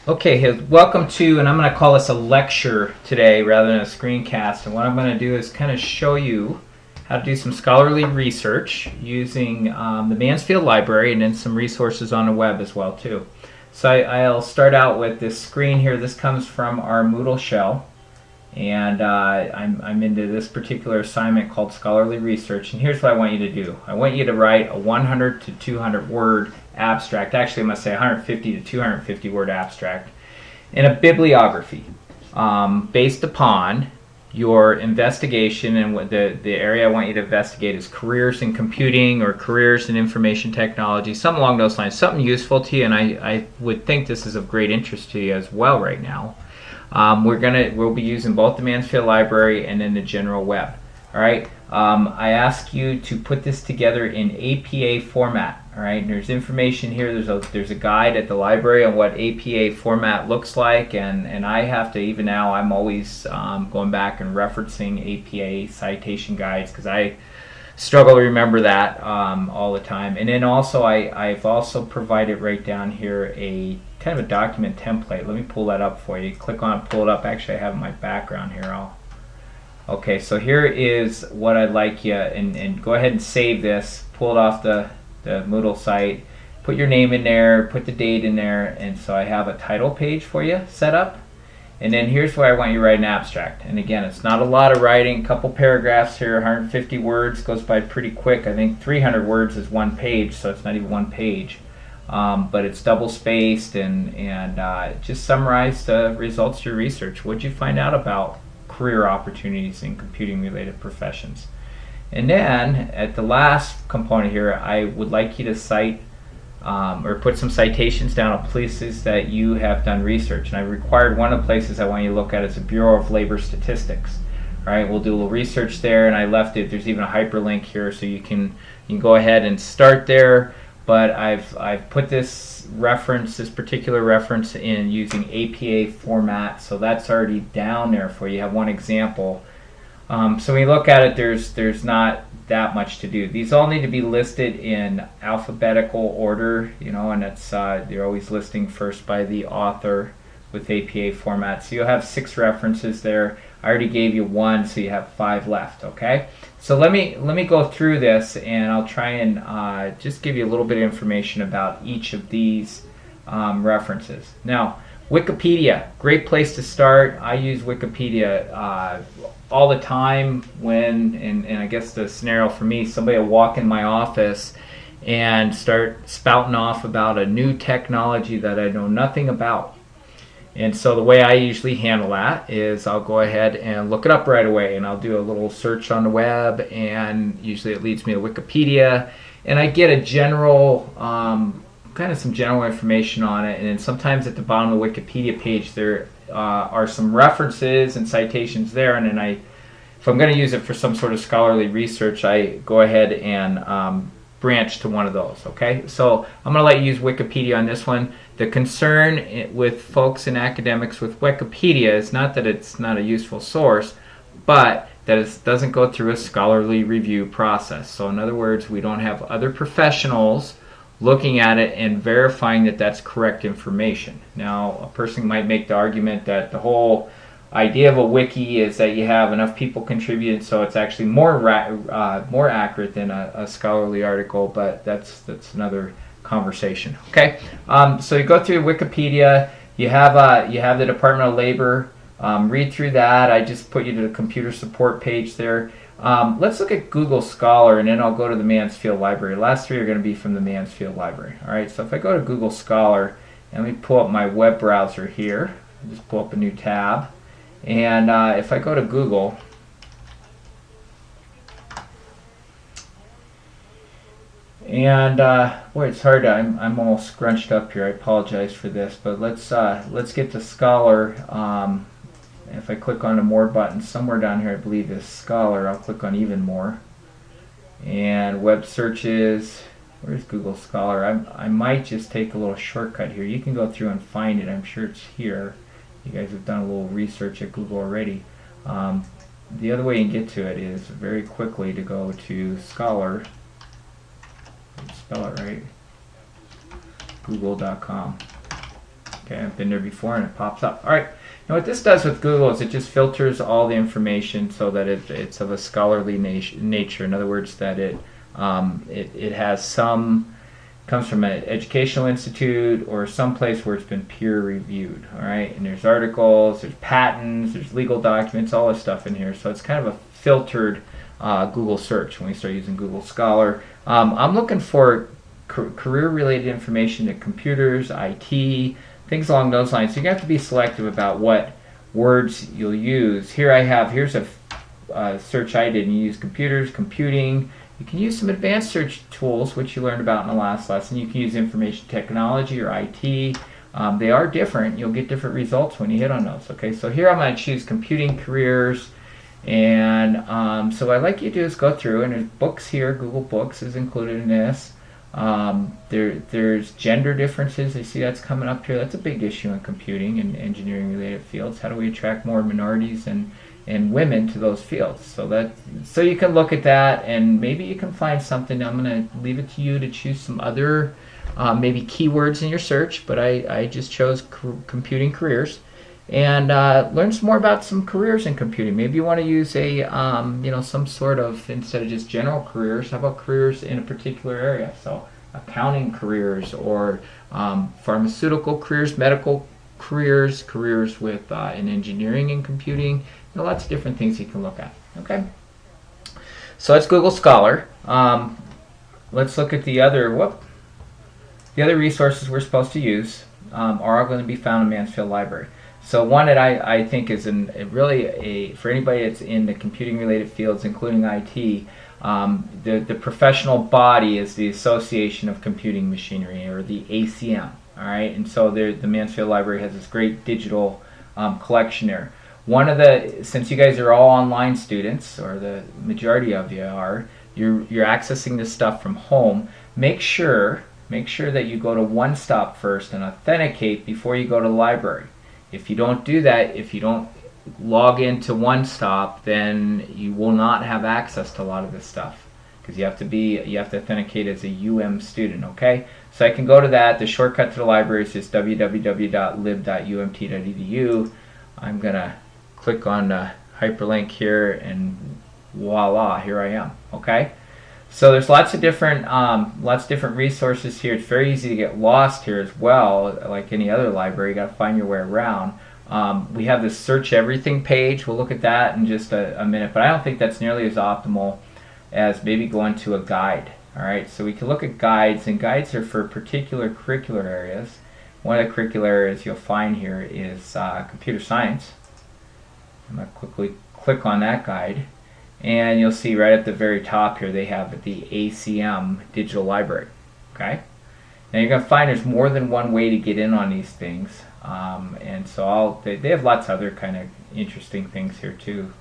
Okay, welcome to, and I'm going to call this a lecture today rather than a screencast. And what I'm going to do is kind of show you how to do some scholarly research using the Mansfield Library and then some resources on the web as well too. So I'll start out with this screen here. This comes from our Moodle shell, and I'm into this particular assignment called scholarly research. And here's what I want you to do. I want you to write a 100 to 200 word abstract. Actually, I must say 150 to 250 word abstract in a bibliography based upon your investigation. And what the area I want you to investigate is careers in computing or careers in information technology, something along those lines, something useful to you. And I would think this is of great interest to you as well right now. We'll be using both the Mansfield Library and then the general web. All right. I ask you to put this together in APA format. All right. And there's information here. There's a guide at the library on what APA format looks like, and I have to, even now, I'm always going back and referencing APA citation guides because I struggle to remember that all the time. And then also I've also provided right down here a kind of a document template. Let me pull that up for you. Click on it, pull it up. Actually, I have my background here. Okay, so here is what I'd like you, and go ahead and save this. Pull it off the Moodle site. Put your name in there, put the date in there, and so I have a title page for you set up. And then here's where I want you to write an abstract. And again, it's not a lot of writing, a couple paragraphs here, 150 words, goes by pretty quick. I think 300 words is one page, so it's not even one page. But it's double spaced, and just summarize the results of your research. What did you find out about career opportunities in computing related professions? And then at the last component here, I would like you to cite or put some citations down of places that you have done research. And I required one of the places I want you to look at is the Bureau of Labor Statistics. All right, we'll do a little research there, and I left it. There's even a hyperlink here, so you can go ahead and start there. But I've put this particular reference in using APA format, so that's already down there for you. You have one example. So when you look at it, there's not that much to do. These all need to be listed in alphabetical order, and that's they're always listing first by the author with APA format. So you'll have 6 references there. I already gave you 1, so you have 5 left. Okay. So let me go through this, and I'll try and just give you a little bit of information about each of these references. Now, Wikipedia, great place to start. I use Wikipedia all the time when, and I guess the scenario for me, somebody will walk in my office and start spouting off about a new technology that I know nothing about. And so the way I usually handle that is I'll go ahead and look it up right away, and I'll do a little search on the web, and usually it leads me to Wikipedia, and I get a general, kind of some general information on it. And then sometimes at the bottom of the Wikipedia page there are some references and citations there, and then if I'm going to use it for some sort of scholarly research, I go ahead and branch to one of those. Okay, so I'm going to let you use Wikipedia on this one. The concern with folks and academics with Wikipedia is not that it's not a useful source, but that it doesn't go through a scholarly review process. So in other words, we don't have other professionals looking at it and verifying that that's correct information. Now, a person might make the argument that the whole idea of a wiki is that you have enough people contribute, so it's actually more accurate than a scholarly article, but that's another conversation. Okay, so you go through Wikipedia. You have the Department of Labor. Read through that. I just put you to the computer support page there. Let's look at Google Scholar, and then I'll go to the Mansfield Library. The last 3 are going to be from the Mansfield Library. All right, so if I go to Google Scholar, and let me pull up my web browser here. I'll just pull up a new tab. And if I go to Google, and boy, it's hard. I'm all scrunched up here. I apologize for this, but let's get to Scholar. If I click on the More button, somewhere down here I believe is Scholar. I'll click on Even More. And web searches. Where's Google Scholar? I might just take a little shortcut here. You can go through and find it. I'm sure it's here. You guys have done a little research at Google already. The other way you can get to it is very quickly to go to Scholar. Spell it right. Google.com. Okay, I've been there before and it pops up. All right. Now what this does with Google is it just filters all the information so that it's of a scholarly nature. In other words, that it has some, comes from an educational institute or some place where it's been peer reviewed. All right, and there's articles, there's patents, there's legal documents, all this stuff in here. So it's kind of a filtered Google search when we start using Google Scholar. I'm looking for career-related information to computers, IT, things along those lines. So you have to be selective about what words you'll use. Here's a search I did, and you use computers, computing. You can use some advanced search tools, which you learned about in the last lesson. You can use information technology or IT. They are different. You'll get different results when you hit on those. Okay, so here I'm going to choose computing careers. And so what I'd like you to do is go through, and there's books here. Google Books is included in this. There's gender differences. You see that's coming up here. That's a big issue in computing and engineering related fields. How do we attract more minorities and women to those fields? So you can look at that, and maybe you can find something. I'm going to leave it to you to choose some other maybe keywords in your search, but I just chose computing careers. And learn some more about some careers in computing. Maybe you want to use a some sort of, instead of just general careers, how about careers in a particular area? So accounting careers, or pharmaceutical careers, medical careers, careers with in engineering and computing. Lots of different things you can look at. Okay, so that's Google Scholar. Let's look at the other resources we're supposed to use are all going to be found in Mansfield Library. So one that I think is for anybody that's in the computing related fields, including IT, the professional body is the Association of Computing Machinery, or the ACM. All right, and so the Mansfield Library has this great digital collection there. Since you guys are all online students, or the majority of you are, you're accessing this stuff from home. Make sure that you go to One Stop first and authenticate before you go to the library. If you don't do that, if you don't log into One Stop, then you will not have access to a lot of this stuff, because you have to authenticate as a student. Okay, so I can go to that. The shortcut to the library is just www.lib.umt.edu. I'm gonna click on the hyperlink here, and voila, here I am. Okay, so there's lots of different resources here. It's very easy to get lost here as well. Like any other library, you got to find your way around. We have this search everything page. We'll look at that in just a minute, but I don't think that's nearly as optimal as maybe going to a guide. All right, so we can look at guides, and guides are for particular curricular areas. One of the curricular areas you'll find here is computer science. I'm going to quickly click on that guide. And you'll see right at the very top here they have the ACM Digital Library. Okay, now you're going to find there's more than one way to get in on these things, and so they have lots of other kind of interesting things here too.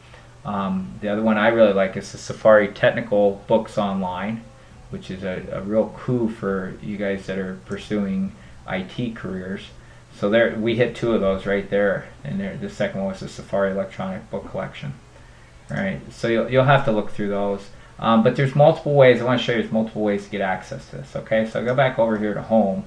The other one I really like is the Safari Technical Books Online, which is a real coup for you guys that are pursuing IT careers. So there we hit two of those right there, and the second one was the Safari Electronic Book Collection. Right, so you'll have to look through those, but there's multiple ways. I want to show you there's multiple ways to get access to this. Okay, so go back over here to home.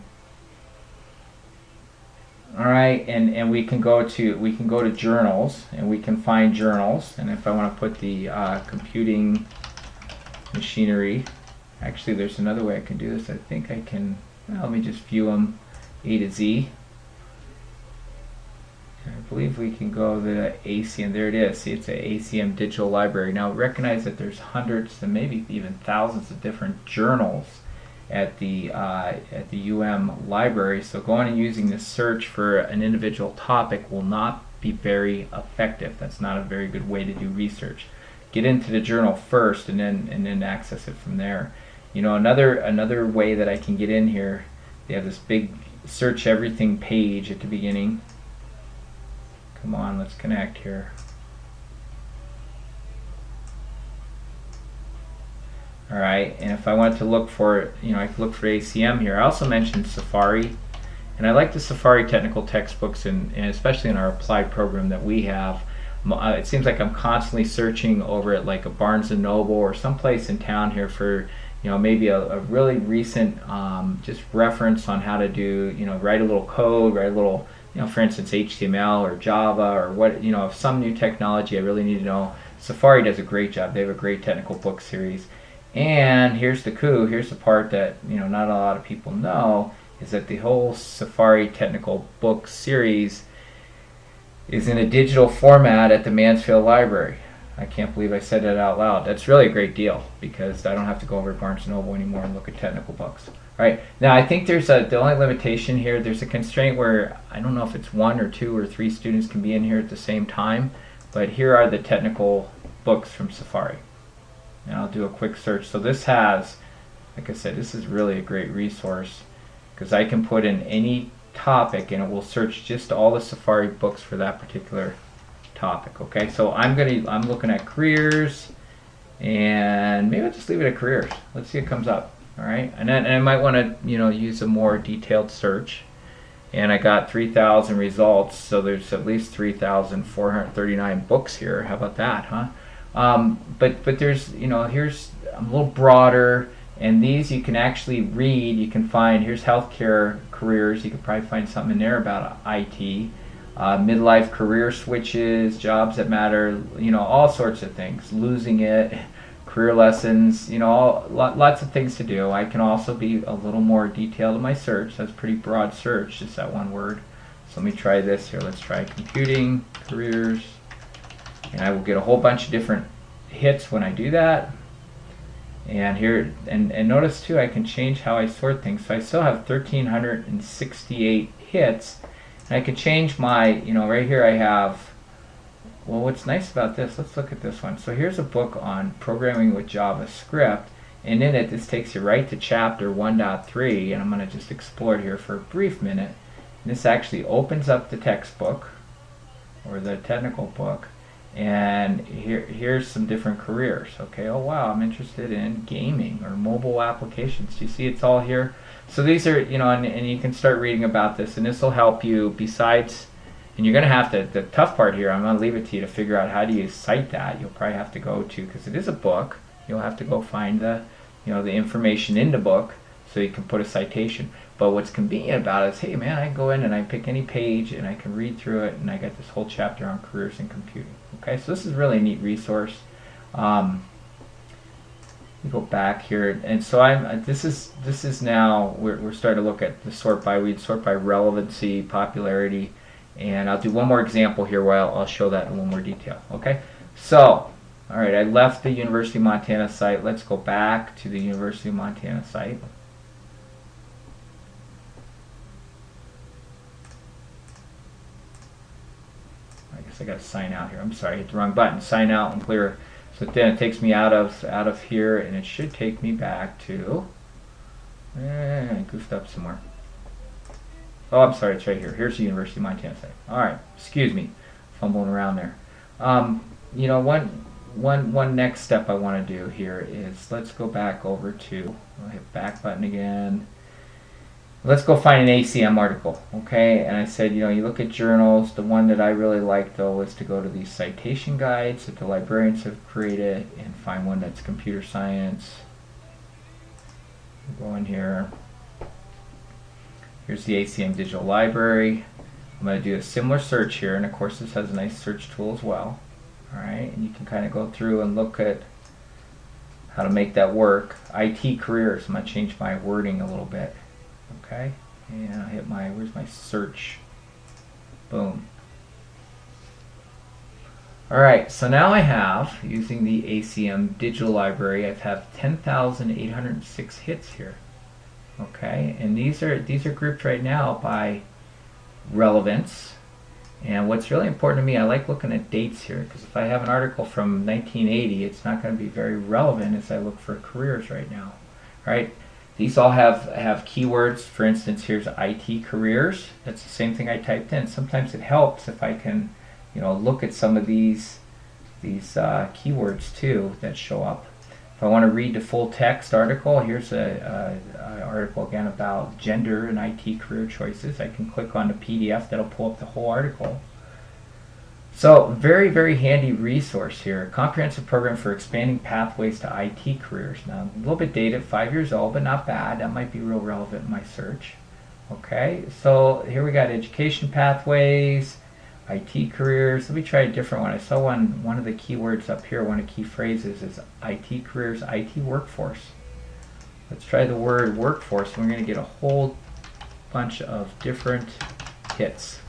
All right, and we can go to journals, and we can find journals. And if I want to put the computing machinery, actually there's another way I can do this. I think I can. Let me just view them A to Z. I believe we can go to the ACM. There it is. See, it's an ACM Digital Library. Now recognize that there's hundreds and maybe even thousands of different journals at the UM library. So going and using this search for an individual topic will not be very effective. That's not a very good way to do research. Get into the journal first, and then access it from there. Another way that I can get in here. They have this big search everything page at the beginning. Come on, let's connect here. All right, and if I want to look for, I can look for ACM here. I also mentioned Safari, and I like the Safari technical textbooks, and especially in our applied program that we have. It seems like I'm constantly searching over at like a Barnes & Noble or someplace in town here for maybe a really recent just reference on how to do, write a little code, write a little, for instance, HTML or Java or what, if some new technology I really need to know. Safari does a great job. They have a great technical book series. And here's the coup, here's the part that, not a lot of people know, is that the whole Safari technical book series is in a digital format at the Mansfield Library. I can't believe I said that out loud. That's really a great deal because I don't have to go over to Barnes & Noble anymore and look at technical books. All right. Now I think there's the only limitation here, there's a constraint where I don't know if it's 1 or 2 or 3 students can be in here at the same time, but here are the technical books from Safari. And I'll do a quick search. So this has, like I said, this is really a great resource because I can put in any topic and it will search just all the Safari books for that particular topic. Okay, so I'm looking at careers, and maybe I'll just leave it at careers. Let's see what comes up. All right, and I might want to use a more detailed search. And I got 3,000 results, so there's at least 3,439 books here. How about that, huh? But there's here's a little broader, and these you can actually read. You can find, here's healthcare careers. You could probably find something in there about IT. Midlife career switches, jobs that matter, all sorts of things. Losing it, career lessons, lots of things to do. I can also be a little more detailed in my search. That's pretty broad search, just that one word. So let me try this here. Let's try computing, careers, and I will get a whole bunch of different hits when I do that. And here, and notice too, I can change how I sort things. So I still have 1,368 hits. And I could change my, right here I have, well, what's nice about this, let's look at this one. So here's a book on programming with JavaScript, and in it, this takes you right to chapter 1.3, and I'm going to just explore it here for a brief minute. And this actually opens up the textbook, or the technical book, and here's some different careers. Okay, oh wow, I'm interested in gaming or mobile applications. You see it's all here. So these are, and you can start reading about this, and this will help you besides, and you're going to have to, the tough part here, I'm going to leave it to you to figure out how do you cite that. You'll probably have to go to, because it is a book, you'll have to go find the, the information in the book so you can put a citation. But what's convenient about it is, hey man, I can go in and I pick any page and I can read through it, and I got this whole chapter on careers in computing. Okay, so this is really a neat resource. Go back here, and so this is now we're starting to look at the sort by, we'd sort by relevancy, popularity, and I'll do one more example here where I'll show that in a little more detail. Okay, so all right, I left the University of Montana site. Let's go back to the University of Montana site. I guess I got to sign out here. I'm sorry, I hit the wrong button. Sign out and clear. So then it takes me out of here, and it should take me back to, I goofed up somewhere. Oh, I'm sorry, it's right here. Here's the University of Montana site. All right, excuse me, fumbling around there. One next step I want to do here is let's go back over to, I'll hit back button again. Let's go find an ACM article, okay? And I said, you look at journals. The one that I really like, though, is to go to these citation guides that the librarians have created and find one that's computer science. Go in here. Here's the ACM Digital Library. I'm going to do a similar search here, and of course this has a nice search tool as well. All right, and you can kind of go through and look at how to make that work. IT careers. I'm going to change my wording a little bit. Okay, and I'll hit my, where's my search? Boom. Alright, so now I have, using the ACM Digital Library, I have 10,806 hits here. Okay, and these are grouped right now by relevance. And what's really important to me, I like looking at dates here, because if I have an article from 1980, it's not going to be very relevant as I look for careers right now. Right? These all have keywords. For instance, here's IT careers. That's the same thing I typed in. Sometimes it helps if I can, look at some of these keywords too that show up. If I want to read the full text article, here's a article again about gender and IT career choices. I can click on the PDF. That'll pull up the whole article. So very, very handy resource here. Comprehensive program for expanding pathways to IT careers. Now, a little bit dated, 5 years old, but not bad. That might be real relevant in my search. Okay, so here we got education pathways, IT careers. Let me try a different one. I saw one of the keywords up here, one of the key phrases is IT careers, IT workforce. Let's try the word workforce, and we're going to get a whole bunch of different hits.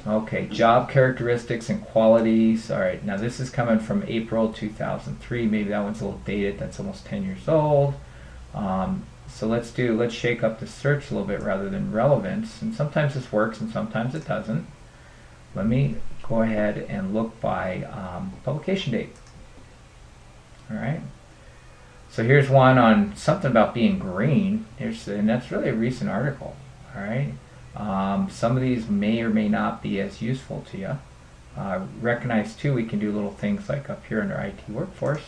Okay, job characteristics and qualities. All right, now this is coming from April 2003. Maybe that one's a little dated. That's almost 10 years old. So let's shake up the search a little bit rather than relevance. And sometimes this works and sometimes it doesn't. Let me go ahead and look by publication date. All right. So here's one on something about being green. And that's really a recent article. All right. Some of these may or may not be as useful to you. Recognize too, we can do little things like up here under IT workforce.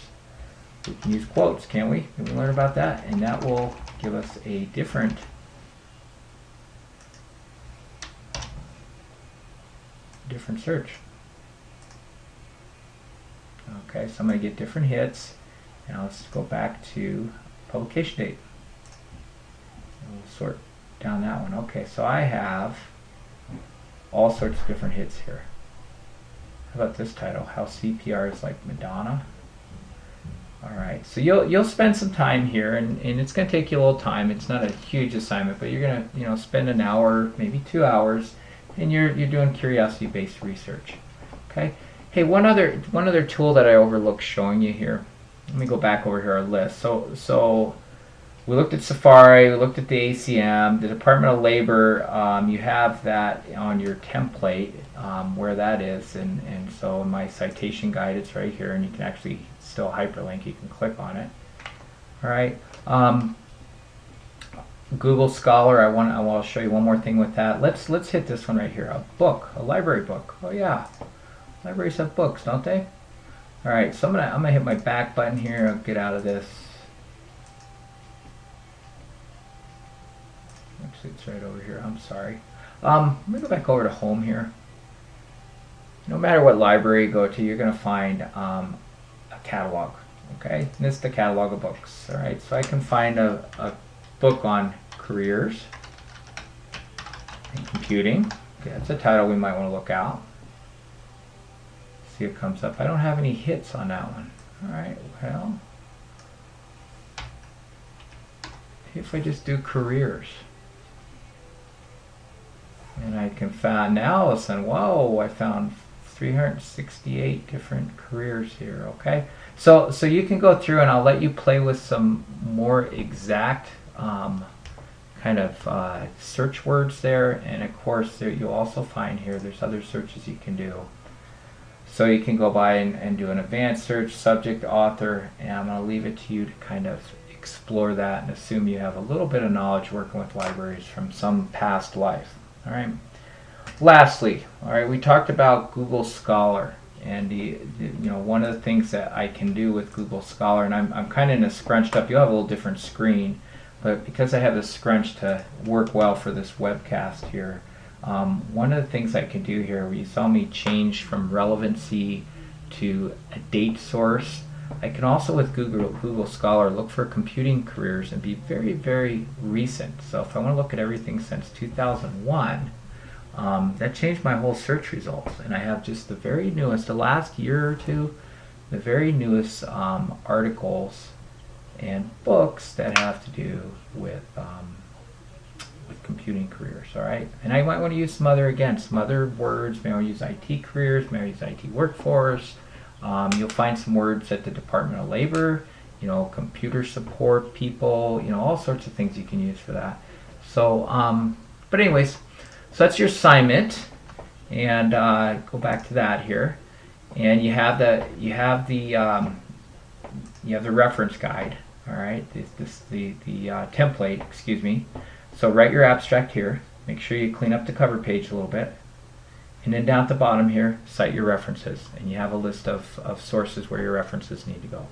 We can use quotes, can't we? Can we learn about that? And that will give us a different search. Okay, so I'm going to get different hits. Now let's go back to publication date. And we'll sort down that one. Okay, so I have all sorts of different hits here. How about this title? How CPR is like Madonna. All right, so you'll spend some time here, and it's going to take you a little time. It's not a huge assignment, but you're going to spend an hour, maybe 2 hours, and you're doing curiosity-based research. Okay. Hey, one other tool that I overlooked showing you here. Let me go back over here our list. So we looked at Safari, we looked at the ACM, the Department of Labor. You have that on your template where that is, and so in my citation guide it's right here, and you can actually still hyperlink. You can click on it. All right. Google Scholar. I want to show you one more thing with that. Let's hit this one right here. A book, a library book. Oh yeah, libraries have books, don't they? All right. So I'm gonna hit my back button here. I'll get out of this. Actually, it's right over here. I'm sorry. Let me go back over to home here. No matter what library you go to, you're going to find a catalog. Okay, and this is the catalog of books. All right, so I can find a book on careers and computing. Okay, that's a title we might want to look out. See what comes up. I don't have any hits on that one. All right, well, if I just do careers. And I can find now all of a sudden, whoa, I found 368 different careers here. Okay, so you can go through, and I'll let you play with some more exact kind of search words there. And of course, you'll also find here there's other searches you can do. So you can go by and do an advanced search, subject, author, and I'm going to leave it to you to kind of explore that and assume you have a little bit of knowledge working with libraries from some past life. All right. Lastly, all right, we talked about Google Scholar, and one of the things that I can do with Google Scholar, and I'm kind of in a scrunched up. You'll have a little different screen, but because I have this scrunch to work well for this webcast here, one of the things I can do here, where you saw me change from relevancy to a date source, I can also with Google Scholar look for computing careers and be very, very recent. So if I want to look at everything since 2001, that changed my whole search results. And I have just the very newest, the last year or two, the very newest articles and books that have to do with computing careers. All right, and I might want to use some other words. Maybe I'll use IT careers, maybe I'll use IT workforce. You'll find some words at the Department of Labor, computer support people, all sorts of things you can use for that. So, but anyways, so that's your assignment, and go back to that here, and you have the reference guide. All right, the template, excuse me. So write your abstract here. Make sure you clean up the cover page a little bit. And then down at the bottom here, cite your references. And you have a list of sources where your references need to go.